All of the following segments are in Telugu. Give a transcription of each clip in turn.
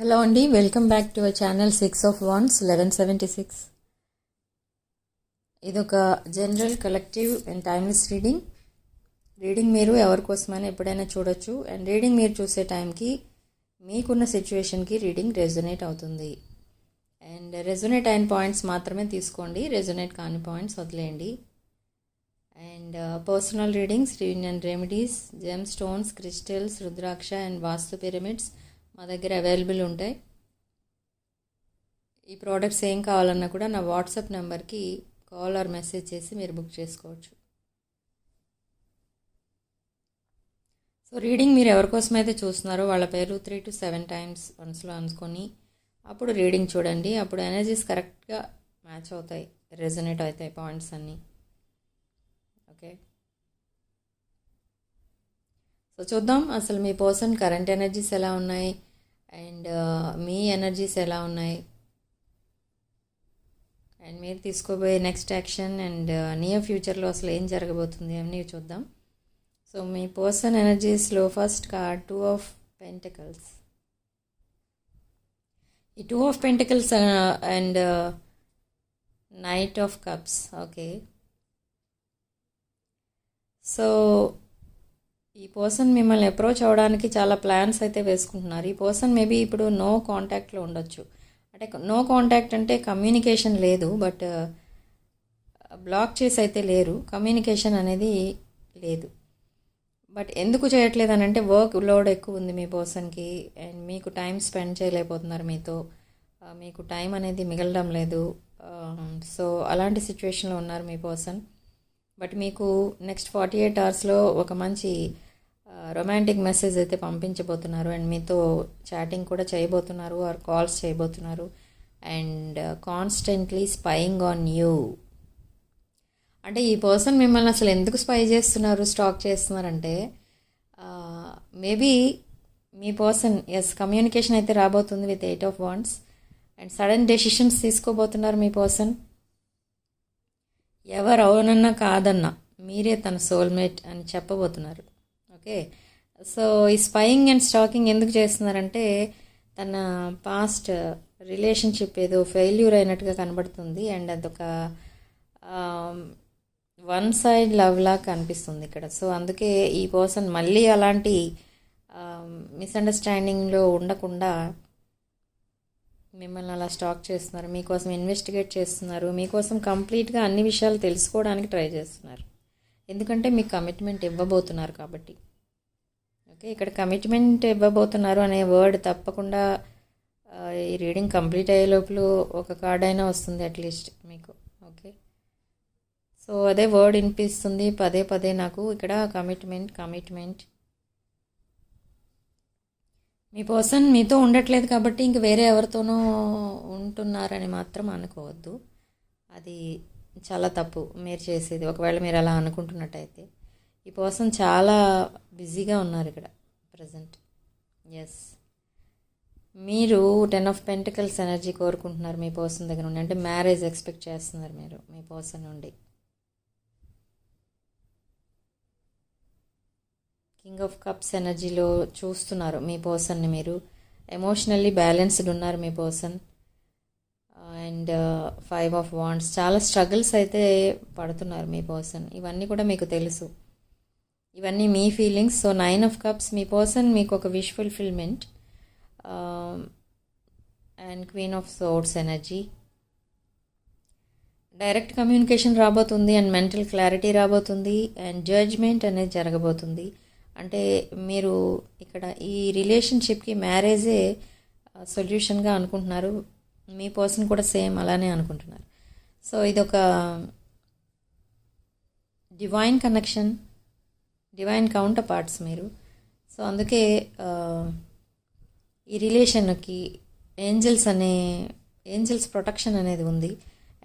హలో అండి, welcome back to our channel 6 of Wands 1176. ఇదొక general collective and timeless reading మీరు ఎవరి కోసమైనా ఎప్పుడైనా చూడొచ్చు. అండ్ రీడింగ్ మీరు చూసే టైంకి మీకున్న సిచ్యువేషన్కి రీడింగ్ రెజొనేట్ అవుతుంది. అండ్ రెజొనేట్ అయిన పాయింట్స్ మాత్రమే తీసుకోండి, రెజొనేట్ కాని పాయింట్స్ వదిలేయండి. And personal readings, reunion remedies, gem stones, crystals, rudraksha and vastu pyramids మా దగ్గర అవైలబుల్ ఉంటాయి. ఈ ప్రోడక్ట్స్ ఏం కావాలన్నా కూడా నా వాట్సాప్ నెంబర్కి కాల్ ఆర్ మెసేజ్ చేసి మీరు బుక్ చేసుకోవచ్చు. సో రీడింగ్ మీరు ఎవరికోసమైతే చూస్తున్నారో వాళ్ళ పేరు 3 to 7 times మనసులో అనుకొని అప్పుడు రీడింగ్ చూడండి. అప్పుడు ఎనర్జీస్ కరెక్ట్గా మ్యాచ్ అవుతాయి, రెజొనేట్ అవుతాయి పాయింట్స్ అన్నీ. ఓకే, సో చూద్దాం అసలు మీ పర్సన్ కరెంట్ ఎనర్జీస్ ఎలా ఉన్నాయి అండ్ మీ ఎనర్జీస్ ఎలా ఉన్నాయి అండ్ మీరు తీసుకోబోయే నెక్స్ట్ యాక్షన్ అండ్ నియర్ ఫ్యూచర్లో అసలు ఏం జరగబోతుంది అని చూద్దాం. సో మీ పర్సన్ ఎనర్జీస్లో ఫస్ట్ కార్డ్ 2 of Pentacles. ఈ 2 of Pentacles and Knight of Cups. Okay, so ఈ పర్సన్ మిమ్మల్ని అప్రోచ్ అవ్వడానికి చాలా ప్లాన్స్ అయితే వేసుకుంటున్నారు. ఈ పర్సన్ మేబీ ఇప్పుడు నో కాంటాక్ట్లో ఉండొచ్చు. అంటే నో కాంటాక్ట్ అంటే కమ్యూనికేషన్ లేదు, బట్ బ్లాక్ చేసి అయితే లేరు, కమ్యూనికేషన్ అనేది లేదు. బట్ ఎందుకు చేయట్లేదు అని అంటే వర్క్ లోడ్ ఎక్కువ ఉంది మీ పర్సన్కి అండ్ మీకు టైం స్పెండ్ చేయలేకపోతున్నారు మీతో, మీకు టైం అనేది మిగలడం లేదు. సో అలాంటి సిచ్యువేషన్లో ఉన్నారు మీ పర్సన్. బట్ మీకు నెక్స్ట్ 48 hours ఒక మంచి రొమాంటిక్ మెసేజ్ అయితే పంపించబోతున్నారు అండ్ మీతో చాటింగ్ కూడా చేయబోతున్నారు ఆర్ కాల్స్ చేయబోతున్నారు and constantly spying on you. అంటే ఈ పర్సన్ మిమ్మల్ని అసలు ఎందుకు స్పై చేస్తున్నారు, స్టాక్ చేస్తున్నారంటే మేబీ మీ పర్సన్ కమ్యూనికేషన్ అయితే రాబోతుంది with 8 of Wands and sudden decisions తీసుకోబోతున్నారు మీ పర్సన్. ఎవరు అవునన్నా కాదన్నా మీరే తన సోల్మేట్ అని చెప్పబోతున్నారు. ఓకే, సో ఈ స్పైయింగ్ అండ్ స్టాకింగ్ ఎందుకు చేస్తున్నారంటే తన పాస్ట్ రిలేషన్షిప్ ఏదో ఫెయిల్యూర్ అయినట్టుగా కనబడుతుంది అండ్ అదొక వన్ సైడ్ లవ్ లా కనిపిస్తుంది ఇక్కడ. సో అందుకే ఈ పర్సన్ మళ్ళీ అలాంటి మిస్అండర్స్టాండింగ్లో ఉండకుండా మిమ్మల్ని అలా స్టాక్ చేస్తున్నారు, మీకోసం ఇన్వెస్టిగేట్ చేస్తున్నారు, మీకోసం కంప్లీట్గా అన్ని విషయాలు తెలుసుకోవడానికి ట్రై చేస్తున్నారు. ఎందుకంటే మీకు కమిట్మెంట్ ఇవ్వబోతున్నారు కాబట్టి. ఓకే, ఇక్కడ కమిట్మెంట్ ఇవ్వబోతున్నారు అనే వర్డ్ తప్పకుండా ఈ రీడింగ్ కంప్లీట్ అయ్యే లోపల ఒక కార్డ్ అయినా వస్తుంది అట్లీస్ట్ మీకు. ఓకే, సో అదే వర్డ్ వినిపిస్తుంది పదే పదే నాకు ఇక్కడ, కమిట్మెంట్. మీ పర్సన్ మీతో ఉండట్లేదు కాబట్టి ఇంక వేరే ఎవరితోనో ఉంటున్నారని మాత్రం అనుకోవద్దు, అది చాలా తప్పు మీరు చేసేది. ఒకవేళ మీరు అలా అనుకుంటున్నట్టయితే ఈ పర్సన్ చాలా బిజీగా ఉన్నారు ఇక్కడ ప్రజెంట్. ఎస్, మీరు 10 of Pentacles ఎనర్జీ కోరుకుంటున్నారు మీ పర్సన్ దగ్గర నుండి, అంటే మ్యారేజ్ ఎక్స్పెక్ట్ చేస్తున్నారు మీరు మీ పర్సన్ నుండి. కింగ్ ఆఫ్ కప్స్ ఎనర్జీలో చూస్తున్నారు మీ పర్సన్ని మీరు. ఎమోషనల్లీ బ్యాలెన్స్డ్ ఉన్నారు మీ పర్సన్. అండ్ 5 of Wands, చాలా స్ట్రగుల్స్ అయితే పడుతున్నారు మీ పర్సన్. ఇవన్నీ కూడా మీకు తెలుసు, ఇవన్నీ మీ ఫీలింగ్స్. సో 9 of Cups, మీ పర్సన్ మీకు ఒక wish fulfilment and Queen of Swords energy. Direct communication రాబోతుంది అండ్ మెంటల్ క్లారిటీ రాబోతుంది అండ్ జడ్జ్మెంట్ అనేది జరగబోతుంది. అంటే మీరు ఇక్కడ ఈ రిలేషన్షిప్కి మ్యారేజే సొల్యూషన్గా అనుకుంటున్నారు, మీ పర్సన్ కూడా సేమ్ అలానే అనుకుంటున్నారు. సో ఇదొక divine connection, divine counter parts మీరు. సో అందుకే ఈ రిలేషన్కి ఏంజల్స్ ప్రొటెక్షన్ అనేది ఉంది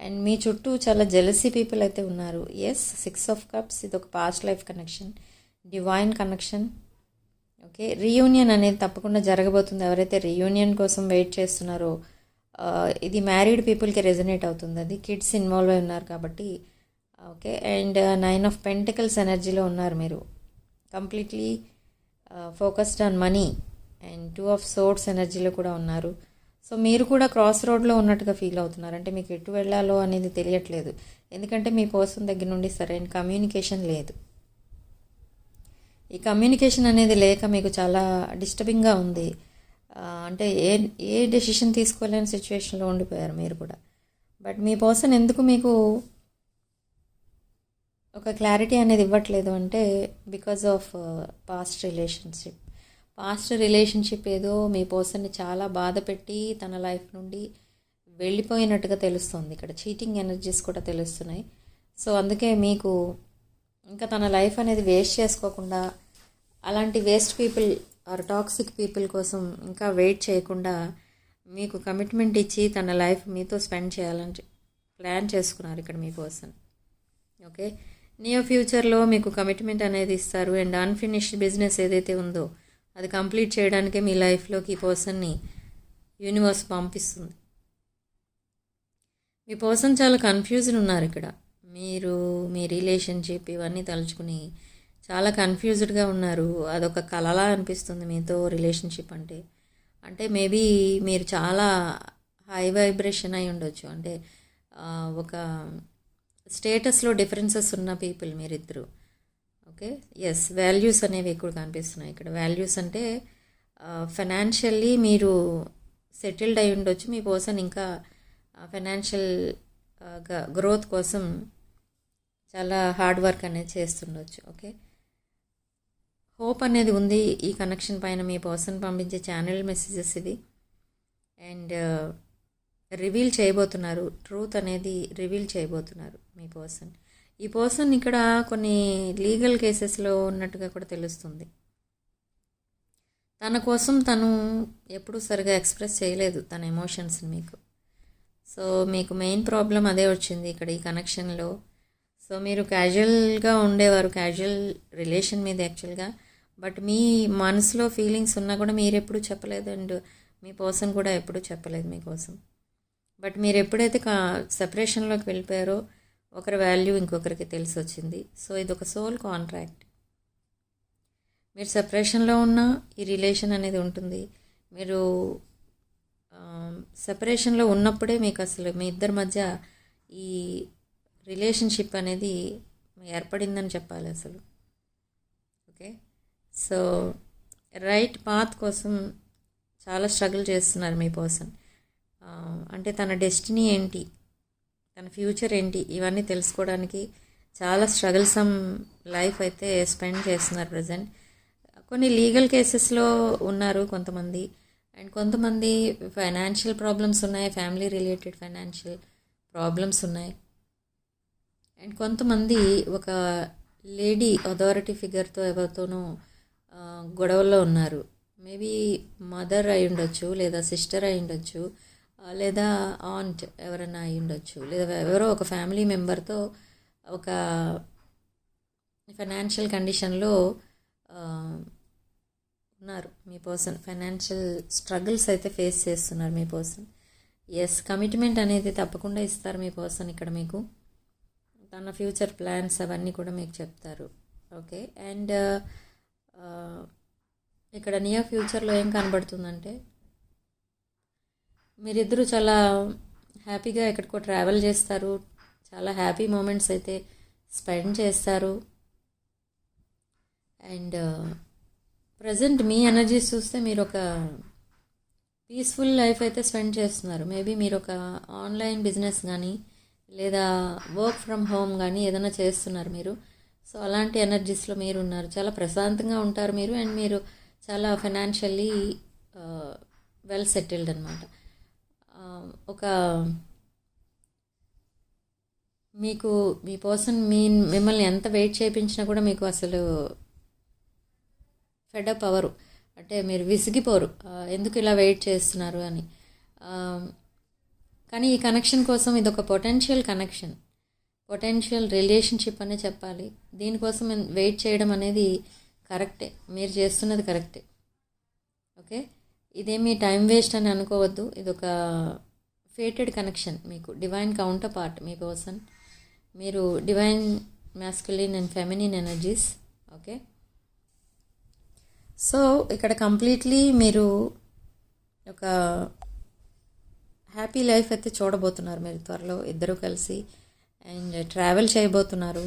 అండ్ మీ చుట్టూ చాలా జెలసీ పీపుల్ అయితే ఉన్నారు. ఎస్, 6 of Cups, ఇది ఒక past life connection, divine connection. Okay, reunion అనేది తప్పకుండా జరగబోతుంది. ఎవరైతే రీయూనియన్ కోసం వెయిట్ చేస్తున్నారో ఇది మ్యారీడ్ పీపుల్కి రెజొనేట్ అవుతుంది, అది కిడ్స్ ఇన్వాల్వ్ అయి ఉన్నారు కాబట్టి. ఓకే, అండ్ 9 of Pentacles ఎనర్జీలో ఉన్నారు మీరు, completely focused on money and 2 of swords ఎనర్జీలో కూడా ఉన్నారు. సో మీరు కూడా క్రాస్ రోడ్లో ఉన్నట్టుగా ఫీల్ అవుతున్నారు. అంటే మీకు ఎటు వెళ్ళాలో అనేది తెలియట్లేదు. ఎందుకంటే మీ పర్సన్ దగ్గర నుండి సరైన కమ్యూనికేషన్ లేదు. ఈ కమ్యూనికేషన్ అనేది లేక మీకు చాలా డిస్టర్బింగ్గా ఉంది. అంటే ఏ డెసిషన్ తీసుకోలేని సిచ్యువేషన్లో ఉండిపోయారు మీరు కూడా. బట్ మీ పర్సన్ ఎందుకు మీకు ఒక క్లారిటీ అనేది ఇవ్వట్లేదు అంటే బికాజ్ ఆఫ్ పాస్ట్ రిలేషన్షిప్ ఏదో మీ పర్సన్ని చాలా బాధ పెట్టి తన లైఫ్ నుండి వెళ్ళిపోయినట్టుగా తెలుస్తుంది. ఇక్కడ చీటింగ్ ఎనర్జీస్ కూడా తెలుస్తున్నాయి. సో అందుకే మీకు ఇంకా తన లైఫ్ అనేది వేస్ట్ చేసుకోకుండా, అలాంటి waste people or toxic people కోసం ఇంకా వెయిట్ చేయకుండా మీకు కమిట్మెంట్ ఇచ్చి తన లైఫ్ మీతో స్పెండ్ చేయాలని ప్లాన్ చేసుకున్నారు ఇక్కడ మీ పర్సన్. ఓకే, నియర్ ఫ్యూచర్లో మీకు కమిట్మెంట్ అనేది ఇస్తారు. అండ్ అన్ఫినిష్డ్ బిజినెస్ ఏదైతే ఉందో అది కంప్లీట్ చేయడానికే మీ లైఫ్లోకి ఈ పర్సన్ని యూనివర్స్ పంపిస్తుంది. మీ పర్సన్ చాలా కన్ఫ్యూజ్డ్ ఉన్నారు ఇక్కడ. మీరు మీ రిలేషన్షిప్ ఇవన్నీ తలుచుకుని చాలా కన్ఫ్యూజ్డ్గా ఉన్నారు. అదొక కలలా అనిపిస్తుంది మీతో రిలేషన్షిప్ అంటే మేబీ మీరు చాలా హై వైబ్రేషన్ అయి ఉండొచ్చు. అంటే ఒక స్టేటస్లో డిఫరెన్సెస్ ఉన్న పీపుల్ మీరిద్దరు. ఓకే, ఎస్, వాల్యూస్ అనేవి ఎక్కువ కనిపిస్తున్నాయి ఇక్కడ. వాల్యూస్ అంటే ఫైనాన్షియల్లీ మీరు సెటిల్డ్ అయి ఉండొచ్చు. మీ పర్సన్ ఇంకా ఫైనాన్షియల్ గ్రోత్ కోసం చాలా హార్డ్ వర్క్ అనేది చేస్తుండొచ్చు. ఓకే, హోప్ అనేది ఉంది ఈ కనెక్షన్ పైన. మీ పర్సన్ పంపించే ఛానల్ మెసేజెస్ ఇది. అండ్ రివీల్ చేయబోతున్నారు, ట్రూత్ అనేది రివీల్ చేయబోతున్నారు మీ పర్సన్. ఈ పర్సన్ ఇక్కడ కొన్ని లీగల్ కేసెస్లో ఉన్నట్టుగా కూడా తెలుస్తుంది. తన కోసం తను ఎప్పుడూ సరిగా ఎక్స్ప్రెస్ చేయలేదు తన ఎమోషన్స్ని మీకు. సో మీకు మెయిన్ ప్రాబ్లం అదే వచ్చింది ఇక్కడ ఈ కనెక్షన్లో. సో మీరు క్యాజువల్గా ఉండేవారు, క్యాజువల్ రిలేషన్ మీద యాక్చువల్గా. బట్ మీ మనసులో ఫీలింగ్స్ ఉన్నా కూడా మీరు ఎప్పుడు చెప్పలేదు. అండ్ మీ పర్సన్ కూడా ఎప్పుడూ చెప్పలేదు మీకోసం. బట్ మీరు ఎప్పుడైతే సెపరేషన్లోకి వెళ్ళిపోయారో ఒకరి వాల్యూ ఇంకొకరికి తెలిసి వచ్చింది. సో ఇది ఒక సోల్ కాంట్రాక్ట్. మీరు సెపరేషన్లో ఉన్నా ఈ రిలేషన్ అనేది ఉంటుంది. మీరు సెపరేషన్లో ఉన్నప్పుడే మీకు అసలు మీ ఇద్దరి మధ్య ఈ రిలేషన్షిప్ అనేది ఏర్పడిందని చెప్పాలి అసలు. ఓకే, సో రైట్ పాత్ కోసం చాలా స్ట్రగుల్ చేస్తున్నారు మీ పర్సన్. అంటే తన డెస్టినీ ఏంటి, తన ఫ్యూచర్ ఏంటి, ఇవన్నీ తెలుసుకోవడానికి చాలా స్ట్రగుల్సమ్ లైఫ్ అయితే స్పెండ్ చేస్తున్నారు ప్రజెంట్. కొన్ని లీగల్ కేసెస్లో ఉన్నారు కొంతమంది. అండ్ కొంతమంది ఫైనాన్షియల్ ప్రాబ్లమ్స్ ఉన్నాయి, ఫ్యామిలీ రిలేటెడ్ ఫైనాన్షియల్ ప్రాబ్లమ్స్ ఉన్నాయి. అండ్ కొంతమంది ఒక లేడీ అథారిటీ ఫిగర్తో ఎవరితోనో గొడవల్లో ఉన్నారు. మేబీ మదర్ అయి ఉండొచ్చు, లేదా సిస్టర్ అయి ఉండొచ్చు, లేదా ఆంట్ ఎవరైనా అయి ఉండొచ్చు, లేదా ఎవరో ఒక ఫ్యామిలీ మెంబర్తో ఒక ఫైనాన్షియల్ కండిషన్లో ఉన్నారు మీ పర్సన్. ఫైనాన్షియల్ స్ట్రగుల్స్ అయితే ఫేస్ చేస్తున్నారు మీ పర్సన్. ఎస్, కమిట్మెంట్ అనేది తప్పకుండా ఇస్తారు మీ పర్సన్ ఇక్కడ మీకు. తన ఫ్యూచర్ ప్లాన్స్ అవన్నీ కూడా మీకు చెప్తారు. ఓకే, అండ్ ఇక్కడ నియర్ ఫ్యూచర్లో ఏం కనబడుతుందంటే మీరిద్దరూ చాలా హ్యాపీగా ఎక్కడికో ట్రావెల్ చేస్తారు, చాలా హ్యాపీ మూమెంట్స్ అయితే స్పెండ్ చేస్తారు. అండ్ ప్రజెంట్ మీ ఎనర్జీస్ చూస్తే మీరు ఒక పీస్ఫుల్ లైఫ్ అయితే స్పెండ్ చేస్తున్నారు. మేబీ మీరు ఒక ఆన్లైన్ బిజినెస్ కానీ లేదా వర్క్ ఫ్రమ్ హోమ్ కానీ ఏదైనా చేస్తున్నారు మీరు. సో అలాంటి ఎనర్జీస్లో మీరు ఉన్నారు. చాలా ప్రశాంతంగా ఉంటారు మీరు. అండ్ మీరు చాలా ఫైనాన్షియల్లీ వెల్ సెటిల్డ్ అనమాట. ఒక మీకు మీ పర్సన్ మిమ్మల్ని ఎంత వెయిట్ చేయించినా కూడా మీకు అసలు ఫెడప్ అవ్వరు. అంటే మీరు విసిగిపోరు ఎందుకు ఇలా వెయిట్ చేస్తున్నారు అని. కానీ ఈ కనెక్షన్ కోసం ఇది ఒక పొటెన్షియల్ కనెక్షన్, పొటెన్షియల్ రిలేషన్షిప్ అనే చెప్పాలి. దీనికోసం వెయిట్ చేయడం అనేది కరెక్టే, మీరు చేస్తున్నది కరెక్టే. ఓకే, ఇదేమీ టైం వేస్ట్ అని అనుకోవద్దు. ఇది ఒక ఫేటెడ్ కనెక్షన్. మీకు డివైన్ కౌంటర్ పార్ట్ మీ పర్సన్. మీరు divine masculine and feminine energies. Okay, so ఇక్కడ కంప్లీట్లీ మీరు ఒక హ్యాపీ లైఫ్ అయితే చూడబోతున్నారు మీరు త్వరలో ఇద్దరు కలిసి. అండ్ ట్రావెల్ చేయబోతున్నారు.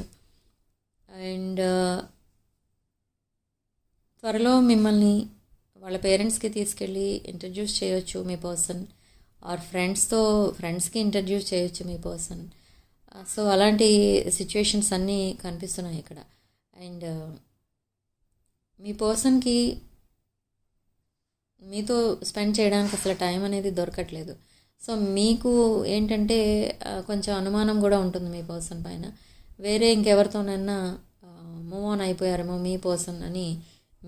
అండ్ త్వరలో మిమ్మల్ని వాళ్ళ పేరెంట్స్కి తీసుకెళ్ళి ఇంట్రడ్యూస్ చేయొచ్చు మీ పర్సన్, ఆర్ ఫ్రెండ్స్కి ఇంట్రడ్యూస్ చేయొచ్చు మీ పర్సన్. సో అలాంటి సిచ్యువేషన్స్ అన్నీ కనిపిస్తున్నాయి ఇక్కడ. అండ్ మీ పర్సన్కి మీతో స్పెండ్ చేయడానికి అసలు టైం అనేది దొరకట్లేదు. సో మీకు ఏంటంటే కొంచెం అనుమానం కూడా ఉంటుంది మీ పర్సన్ పైన. వేరే ఇంకెవరితోనైనా మూవ్ ఆన్ అయిపోయారేమో మీ పర్సన్ అని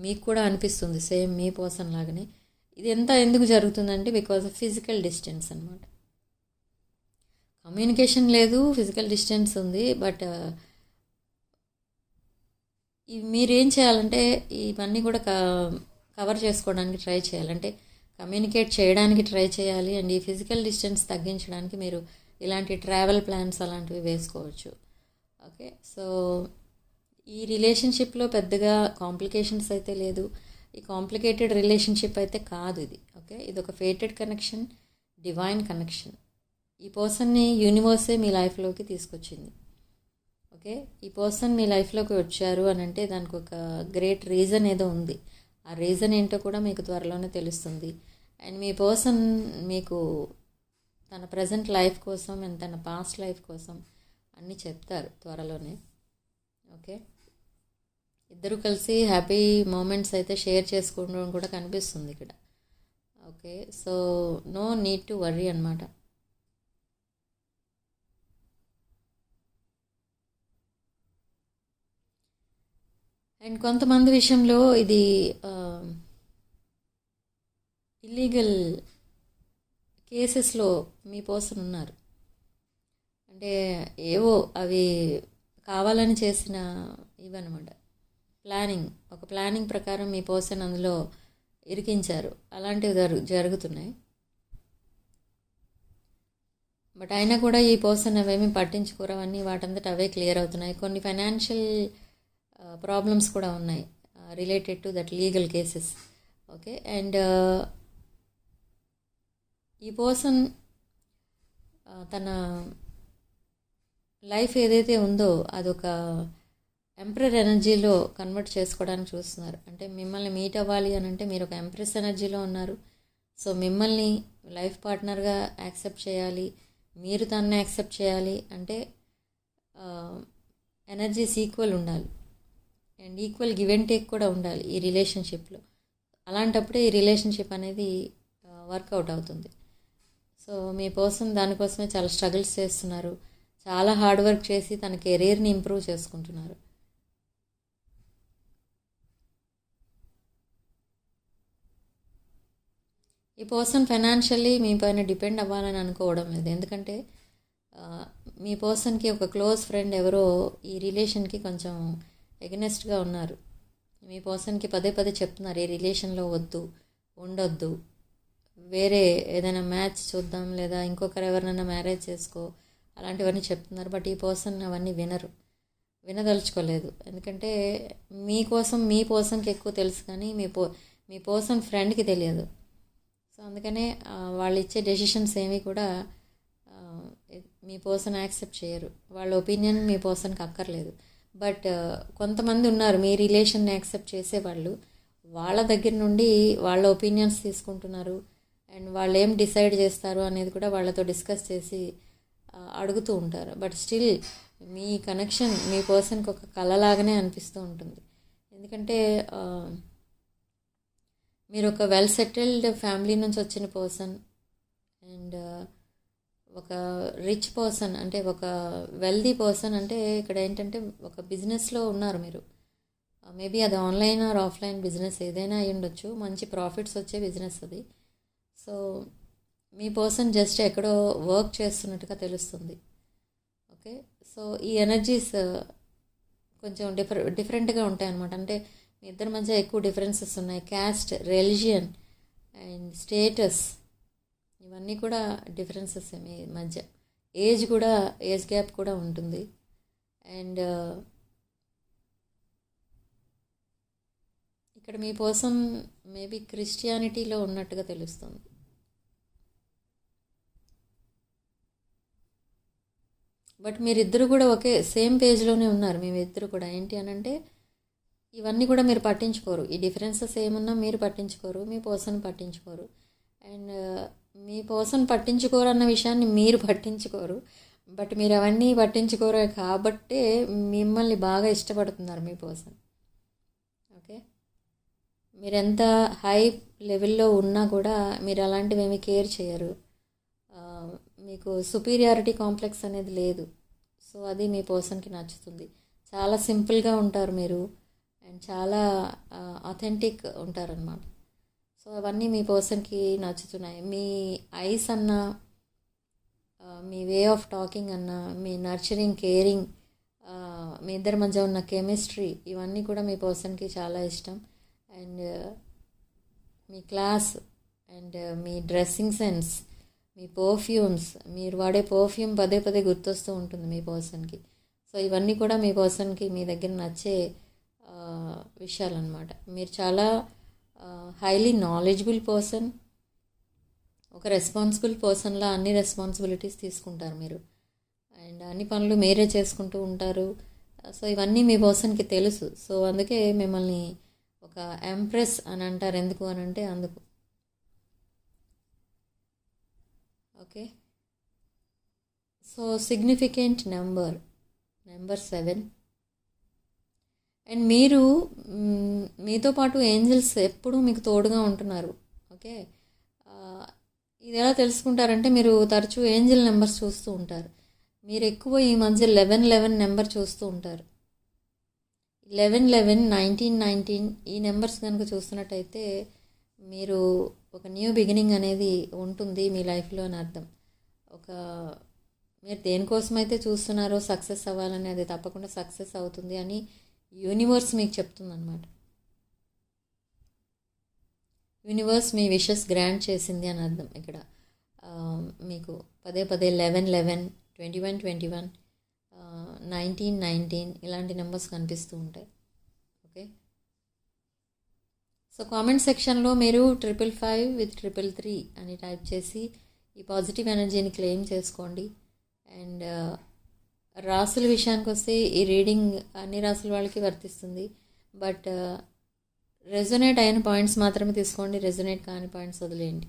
మీకు కూడా అనిపిస్తుంది, సేమ్ మీ పర్సన్ లాగానే. ఇది ఎందుకు జరుగుతుందంటే బికాజ్ ఆఫ్ ఫిజికల్ డిస్టెన్స్ అనమాట. కమ్యూనికేషన్ లేదు, ఫిజికల్ డిస్టెన్స్ ఉంది. బట్ మీరేం చేయాలంటే ఇవన్నీ కూడా కవర్ చేసుకోవడానికి ట్రై చేయాలంటే కమ్యూనికేట్ చేయడానికి ట్రై చేయాలి. అండ్ ఈ ఫిజికల్ డిస్టెన్స్ తగ్గించడానికి మీరు ఇలాంటి ట్రావెల్ ప్లాన్స్ అలాంటివి వేసుకోవచ్చు. ఓకే, సో ఈ రిలేషన్షిప్లో పెద్దగా కాంప్లికేషన్స్ అయితే లేదు. ఈ కాంప్లికేటెడ్ రిలేషన్షిప్ అయితే కాదు ఇది. ఓకే, ఇది ఒక ఫేటెడ్ కనెక్షన్, డివైన్ కనెక్షన్. ఈ పర్సన్ని యూనివర్సే మీ లైఫ్లోకి తీసుకొచ్చింది. ఓకే, ఈ పర్సన్ మీ లైఫ్లోకి వచ్చారు అని అంటే దానికి ఒక గ్రేట్ రీజన్ ఏదో ఉంది. ఆ రీజన్ ఏంటో కూడా మీకు త్వరలోనే తెలుస్తుంది. అండ్ మీ పర్సన్ మీకు తన ప్రజెంట్ లైఫ్ కోసం అండ్ తన పాస్ట్ లైఫ్ కోసం అన్నీ చెప్తారు త్వరలోనే. ఓకే, ఇద్దరు కలిసి హ్యాపీ మూమెంట్స్ అయితే షేర్ చేసుకోవడం కూడా కనిపిస్తుంది ఇక్కడ. Okay, so no need to worry అనమాట. అండ్ కొంతమంది విషయంలో ఇది ఇల్లీగల్ కేసెస్లో మీ పర్సన్ ఉన్నారు. అంటే ఏవో అవి కావాలని చేసిన ఇవన్నమాట. ఒక ప్లానింగ్ ప్రకారం మీ పర్సన్ అందులో ఇరికించారు. అలాంటివి జరుగుతున్నాయి. బట్ అయినా కూడా ఈ పర్సన్ అవేమీ పట్టించుకోరు. అవన్నీ వాటంతట అవే క్లియర్ అవుతున్నాయి. కొన్ని ఫైనాన్షియల్ ప్రాబ్లమ్స్ కూడా ఉన్నాయి related to that legal cases. Okay, and ఈ పర్సన్ తన లైఫ్ ఏదైతే ఉందో అదొక ఎంప్రెస్ ఎనర్జీలో కన్వర్ట్ చేసుకోవడానికి చూస్తున్నారు. అంటే మిమ్మల్ని మీట్ అవ్వాలి అని అంటే మీరు ఒక ఎంప్రెస్ ఎనర్జీలో ఉన్నారు. సో మిమ్మల్ని లైఫ్ పార్ట్నర్గా యాక్సెప్ట్ చేయాలి, మీరు తనని యాక్సెప్ట్ చేయాలి అంటే ఎనర్జీస్ ఈక్వల్ ఉండాలి. And equal give and take కూడా ఉండాలి ఈ రిలేషన్షిప్లో. అలాంటప్పుడే ఈ రిలేషన్షిప్ అనేది వర్కౌట్ అవుతుంది. సో మీ పర్సన్ దానికోసమే చాలా స్ట్రగుల్స్ చేస్తున్నారు. చాలా హార్డ్ వర్క్ చేసి తన కెరీర్ని ఇంప్రూవ్ చేసుకుంటున్నారు. ఈ పర్సన్ ఫైనాన్షియల్లీ మీ పైన డిపెండ్ అవ్వాలని అనుకోవడం లేదు. ఎందుకంటే మీ పర్సన్కి ఒక క్లోజ్ ఫ్రెండ్ ఎవరో ఈ రిలేషన్కి కొంచెం ఎగనెస్ట్గా ఉన్నారు. మీ పర్సన్కి పదే చెప్తున్నారు ఈ రిలేషన్లో ఉండొద్దు, వేరే ఏదైనా మ్యాచ్ చూద్దాం, లేదా ఇంకొకరు ఎవరినైనా మ్యారేజ్ చేసుకో, అలాంటివన్నీ చెప్తున్నారు. బట్ ఈ పర్సన్ అవన్నీ వినదలుచుకోలేదు. ఎందుకంటే మీకోసం మీ పర్సన్కి ఎక్కువ తెలుసు, కానీ మీ పర్సన్ ఫ్రెండ్కి తెలియదు. సో అందుకనే వాళ్ళు ఇచ్చే డెసిషన్స్ ఏమీ కూడా మీ పర్సన్ యాక్సెప్ట్ చేయరు. వాళ్ళ ఒపీనియన్ మీ పర్సన్కి అక్కర్లేదు. బట్ కొంతమంది ఉన్నారు మీ రిలేషన్ని యాక్సెప్ట్ చేసేవాళ్ళు. వాళ్ళ దగ్గర నుండి వాళ్ళ ఒపీనియన్స్ తీసుకుంటున్నారు. అండ్ వాళ్ళు ఏం డిసైడ్ చేస్తారు అనేది కూడా వాళ్ళతో డిస్కస్ చేసి అడుగుతూ ఉంటారు. బట్ స్టిల్ మీ కనెక్షన్ మీ పర్సన్కి ఒక కళలాగానే అనిపిస్తూ ఉంటుంది. ఎందుకంటే మీరు ఒక వెల్ సెటిల్డ్ ఫ్యామిలీ నుంచి వచ్చిన పర్సన్ అండ్ ఒక రిచ్ పర్సన్, అంటే ఒక వెల్దీ పర్సన్. అంటే ఇక్కడ ఏంటంటే ఒక బిజినెస్లో ఉన్నారు మీరు. మేబీ అది ఆన్లైన్ ఆర్ ఆఫ్లైన్ బిజినెస్ ఏదైనా అయి ఉండొచ్చు. మంచి ప్రాఫిట్స్ వచ్చే బిజినెస్ అది. సో మీ పర్సన్ జస్ట్ ఎక్కడో వర్క్ చేస్తున్నట్టుగా తెలుస్తుంది. ఓకే, సో ఈ ఎనర్జీస్ కొంచెం డిఫరెంట్గా ఉంటాయి అన్నమాట. అంటే మీ ఇద్దరి మధ్య ఎక్కువ డిఫరెన్సెస్ ఉన్నాయి. క్యాస్ట్, రిలీజియన్ అండ్ స్టేటస్, ఇవన్నీ కూడా డిఫరెన్సెస్ మీ మధ్య. ఏజ్ గ్యాప్ కూడా ఉంటుంది. అండ్ ఇక్కడ మీ పర్సన్ మేబీ క్రిస్టియానిటీలో ఉన్నట్టుగా తెలుస్తుంది. బట్ మీరిద్దరు కూడా ఒకే సేమ్ పేజ్లోనే ఉన్నారు. మేమిద్దరు కూడా ఏంటి అని అంటే ఇవన్నీ కూడా మీరు పట్టించుకోరు. ఈ డిఫరెన్సెస్ ఏమున్నా మీరు పట్టించుకోరు, మీ పర్సన్ పట్టించుకోరు. అండ్ మీ పర్సన్ పట్టించుకోరు అన్న విషయాన్ని మీరు పట్టించుకోరు. బట్ మీరు అవన్నీ పట్టించుకోరు కాబట్టే మిమ్మల్ని బాగా ఇష్టపడుతున్నారు మీ పర్సన్. ఓకే, మీరు ఎంత హై లెవెల్లో ఉన్నా కూడా మీరు అలాంటివి ఏమీ కేర్ చేయరు. మీకు సుపీరియారిటీ కాంప్లెక్స్ అనేది లేదు. సో అది మీ పర్సన్కి నచ్చుతుంది. చాలా సింపుల్గా ఉంటారు మీరు అండ్ చాలా అథెంటిక్ ఉంటారనమాట. సో అవన్నీ మీ పర్సన్కి నచ్చుతున్నాయి. మీ ఐస్ అన్న, మీ వే ఆఫ్ టాకింగ్ అన్న, మీ నర్చరింగ్, కేరింగ్, మీ ఇద్దరి మధ్య ఉన్న కెమిస్ట్రీ, ఇవన్నీ కూడా మీ పర్సన్కి చాలా ఇష్టం. And me class and me dressing sense, me perfumes, మీరు వాడే పర్ఫ్యూమ్ పదే పదే గుర్తొస్తూ ఉంటుంది మీ పర్సన్కి. సో ఇవన్నీ కూడా మీ పర్సన్కి మీ దగ్గర నచ్చే విషయాలన్నమాట. మీరు చాలా హైలీ నాలెడ్జబుల్ పర్సన్, ఒక రెస్పాన్సిబుల్ పర్సన్లా అన్ని రెస్పాన్సిబిలిటీస్ తీసుకుంటారు మీరు. అండ్ అన్ని పనులు మీరే చేసుకుంటూ ఉంటారు. సో ఇవన్నీ మీ పర్సన్కి తెలుసు. సో అందుకే మిమ్మల్ని ఒక ఎంప్రెస్ అని అంటారు. ఎందుకు అని అంటే అందుకు. Okay, so significant number 7. And మీరు మీతో పాటు ఏంజల్స్ ఎప్పుడూ మీకు తోడుగా ఉంటున్నారు. ఓకే, ఇది ఎలా తెలుసుకుంటారంటే మీరు తరచూ ఏంజల్ నెంబర్స్ చూస్తూ ఉంటారు. మీరు ఎక్కువ ఈ మధ్య 11 నెంబర్ చూస్తూ ఉంటారు. 11, 19 ఈ నెంబర్స్ కనుక చూస్తున్నట్టయితే మీరు ఒక న్యూ బిగినింగ్ అనేది ఉంటుంది మీ లైఫ్లో అని అర్థం. మీరు దేనికోసమైతే చూస్తున్నారో సక్సెస్ అవ్వాలని, అది తప్పకుండా సక్సెస్ అవుతుంది అని యూనివర్స్ మీకు చెప్తుంది అనమాట. యూనివర్స్ మీ విషెస్ గ్రాంట్ చేసింది అని అర్థం. ఇక్కడ మీకు పదే 11, 21, 19 ఇలాంటి నెంబర్స్ కనిపిస్తూ ఉంటాయి. ఓకే, సో కామెంట్ సెక్షన్లో మీరు 555 with 333 అని టైప్ చేసి ఈ పాజిటివ్ ఎనర్జీని క్లెయిమ్ చేసుకోండి. అండ్ రాసుల విషయానికి వస్తే ఈ రీడింగ్ అన్ని రాసుల వాళ్ళకి వర్తిస్తుంది. బట్ రెజొనేట్ అయిన పాయింట్స్ మాత్రమే తీసుకోండి, రెజొనేట్ కాని పాయింట్స్ వదిలేయండి.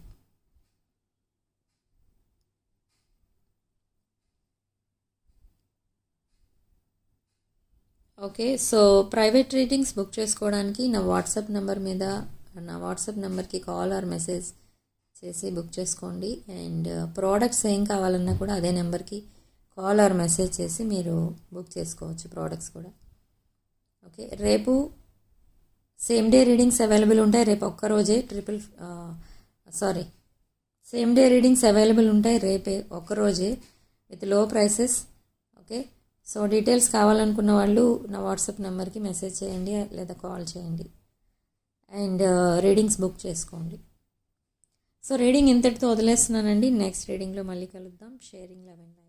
Okay, so private readings book చేసుకోవడానికి నా వాట్సాప్ నెంబర్కి కాల్ ఆర్ మెసేజ్ చేసి బుక్ చేసుకోండి. అండ్ ప్రోడక్ట్స్ ఏం కావాలన్నా కూడా అదే నెంబర్కి కాల్ ఆర్ మెసేజ్ చేసి మీరు బుక్ చేసుకోవచ్చు ప్రోడక్ట్స్ కూడా. ఓకే, రేపు సేమ్ డే రీడింగ్స్ అవైలబుల్ ఉంటాయి. రేపు ఒక్కరోజే సేమ్ డే రీడింగ్స్ అవైలబుల్ ఉంటాయి రేపే ఒక్కరోజే విత్ లో ప్రైసెస్. ఓకే, సో డీటెయిల్స్ కావాలనుకున్న వాళ్ళు నా వాట్సాప్ నెంబర్కి మెసేజ్ చేయండి లేదా కాల్ చేయండి అండ్ రీడింగ్స్ బుక్ చేసుకోండి. సో రీడింగ్ ఇంతటితో వదిలేస్తున్నానండి. నెక్స్ట్ రీడింగ్లో మళ్ళీ కలుద్దాం. షేరింగ్ 11.